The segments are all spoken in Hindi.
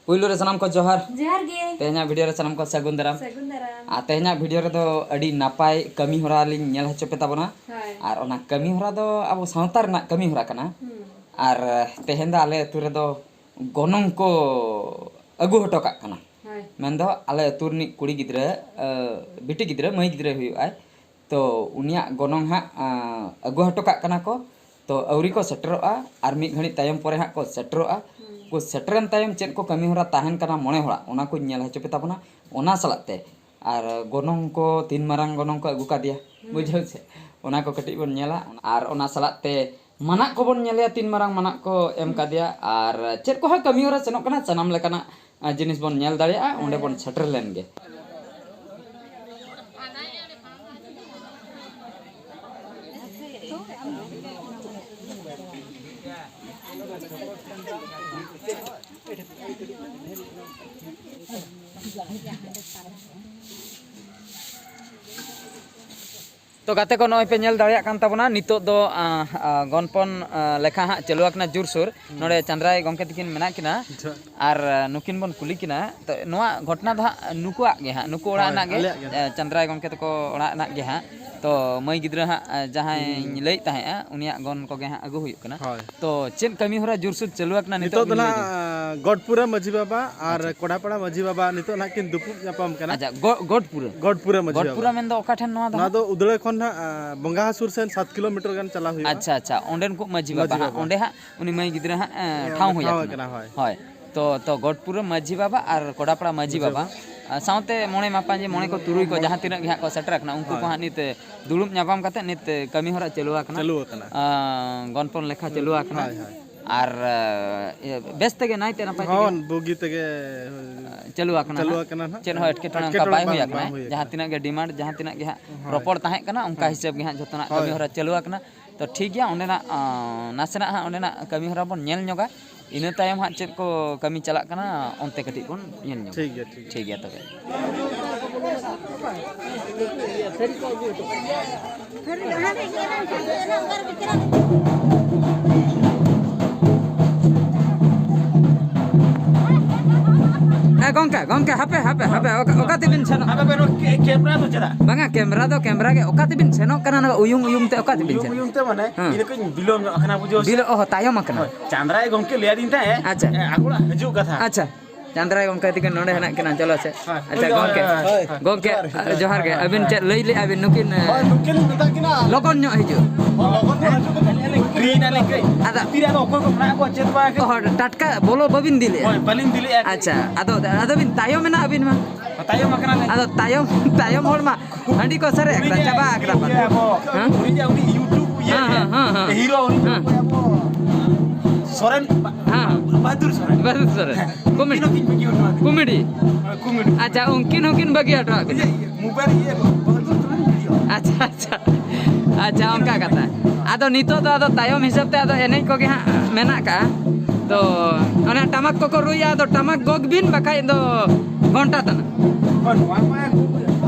पुइलु रे सनाम को जोहार जोहार गे तेहना वीडियो रे सनाम को सगुन दाराम आ तेहना वीडियो रे दो अडी नापाय कमी होरा लिंग नेल हचो पे ताबना आर ओना कमी होरा दो अब सावता रना कमी होरा कना आर तेहन दा आले अतु रे दो गोनंग को अगु हटो का कना मेंदो आले अतु रनी कुड़ी गिद्रे बिटी गिद्रे मई गिद्रे हुई आय तो उनिया गोनंग हा अगु हटो का कना को तो अवरी को सेटरोआ आर मी घणी तायम परे हा को सेटरोआ को सेटरन तायम चेन को कमी होरा ताहन कना मोणे होड़ा ओना को नेल हचो पे ताबना ओना सलाते आर गोनंग को तीन मारंग गोनंग को अगु का दिया बुझौ से ओना को कटी बन नेला आर ओना सलाते मना को बन नेले तीन मारंग मना को एम का दिया आर चेत को हा कमी होरा सेनोक कना सनाम लेकना जिनिस बन नेल दाड़िया ओंडे बन सेटर लेन गे तो गाते को नय पे नेल दाड़िया कान ताबना नितो दो गनपन लेखा हा चलुआकना जुरसुर नोडे चंद्राय गंके तकिन मेना किना आर नुकिन बन कुली किना तो नोआ घटना द नुकुआ गे हा नुकु ओड़ा ना गे चंद्राय गंके तको ओड़ा ना गे हा तो मई गिद्रा हा जहां लई ताहे उनिया गन को गे हा अगु हुई कना तो चेन कमी होरा जुरसुर चलुआकना नितो दला गडपुरा मजी बाबा और कोडापड़ा मजी बाबा नितो ना किन दुपु जापाम कना अच्छा गडपुरा मजी गडपुरा मेन दो ओका ठन नोआ ना दो उदळे खन बंगासुर सेन 7 किलोमीटर गन चला हुई अच्छा अच्छा ओंडेन को मजी बाबा ओंडे हा उनी मई गिद्रा हा ठाव हुई कना होय तो गडपुरा मजी बाबा और कोडापड़ा मजी बाबा साउते मोणे मापांजी मोणे को तुरुई को जहां तिना गे को सेटर रखना उनको को हा नित दुलुम न्यापाम कते नित कमी होरा चलुआ कना गनपन लेखा चलुआ कना आर बेस तगे नाइते नपाय तगे हन बोगी तगे चलुआ कना चेन हो एटके टणा का बाय होया कना जहां तिना गे डिमांड जहां तिना गे रोपड़ ताहे कना उनका हिसाब गे हां जतना कमी होरा चलुआ कना तो ठीक गया ओंडेना नासना हा ओंडेना कमी होरा बन नेल न्योगा इना तायम हा चेक को कमी चला कना ओनते कटी बन नेल न्योगा ठीक गया तबे गंके हापे ओका तिबिन सेनो हापे बेनो कैमरा तो चला बांगा कैमरा के ओका तिबिन सेनो कना ना उयुम ते ओका तिबिन सेनो उयुम ते माने इने को बिलोम अखना बुझो बिलो ओह तायम अखना चांद्राय गंके लेया दिन ताए अच्छा आकुड़ा हजू कथा अच्छा चंद्राय गंके तिके नोडे हना केना चलो से अच्छा गंके जोहार के अबिन चे लई ले अबिन नुकिन मता किना लगन न्यो हिजो ग्रीन आले के आदा तिरा तो ओको ना को चेत बा के ओह टटका बोलो बबिन दिले बलिन दिले अच्छा आदो बिन तायम मेना अबिन मा तायम मकना आदो तायम होड़ मा हंडी को सरे एकरा चाबा एकरा पर हां उनी यूट्यूब ये हीरो उनी सोरेन हां बहादुर सोरेन कॉमेडी अच्छा उनकिन बगी हटवा मोबाइल ये अच्छा उनका कथा आदो नितो तो आदो तायम हिसाब ते आदो एने को गे मेना का तो ओने टमक को रुया तो टमक गोग बिन बखाय दो घंटा तना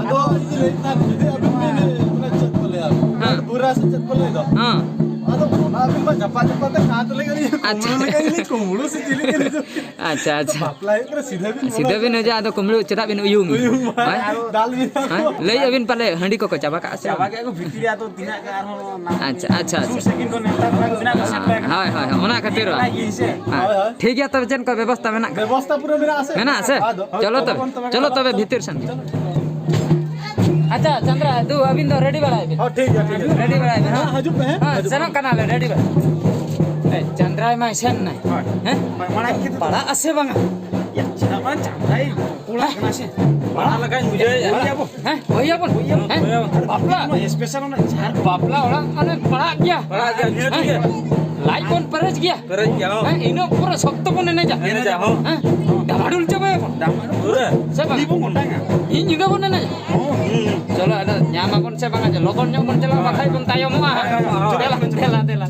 आदो इलेता जुदे अबे में चेक बोले हां पूरा से चेक बोले दो हां आदो कोना अबे में जपा ते काट लेगा ये कुमड़ू से जिले के अच्छा बापला एकरा सीधे बिन हो जा आदो कुमड़ू चरा बिन उयुम दाल भी लई अबिन पाले हंडी को चाबा का से चाबा के को भितरिया तो दिना के आर अच्छा सेकंड को नेता बिना को सेट हाय ओना खातिर ठीक है तब जन को व्यवस्था मेना पूरा मेरा आसे चलो तबे भीतर सन अच्छा चंद्रा तू अबिन दो रेडी बड़ा है हां ठीक है रेडी बड़ा है हां हजू पे हां सनो कनाले रेडी बड़ा ए चंद्रा मा सेन नहीं हैं माना की बड़ा आसे बांगा या चना मान चांद्राई पुला कना से बड़ा लगाई मुझे हैं होया बन हैं बापला स्पेशल ना चार बापला ओड़ा अने बड़ा गया ठीक है लाइकोन परज गया हैं इनो पूरा सख्त बने ने जा हो हैं डामाडुल चबे डामाडुल से बा इबो मोटांगा इन juga बने ने चलो ada nyama kon se banga logon nyong kon cela bakai kon tayo mo tela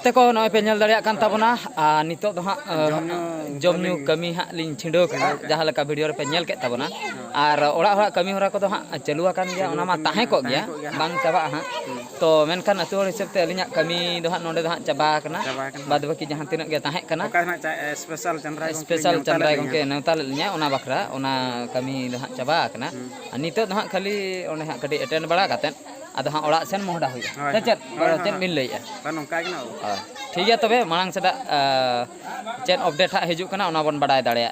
गाते को नॉय पे नेल दाड़िया कान ताबोना नितो दो हाँ जम न्यू कमी हाँ लिंग छिंडो जहाँ लका वीडियो रे पे नेल के ताबोना और ओड़ा ओड़ा कमी होरा को दो हाँ चलुआ कान गया ओना मा ताहे को गया बांग चाबा हाँ तो मेनखान अतु हर हिसाब ते अलिया कमी दो हाँ नोडे दो हाँ चाबा कना बाद बाकी जहाँ तिनक गया ताहे कना स्पेशल चंद्राय गंके नेवता लिया ओना बखरा ओना कमी दो हाँ चाबा कना नितो दो हाँ खाली ओने हाँ कटी अटेंड बड़ा कातेन आदो हाँ ओड़ा सेन मोहडा हुई चेन बिन लइया ठीक है तबे मांग सेदा चेन अपडेट हाँ हिजुक कना ओना बन बड़ाय दाड़िया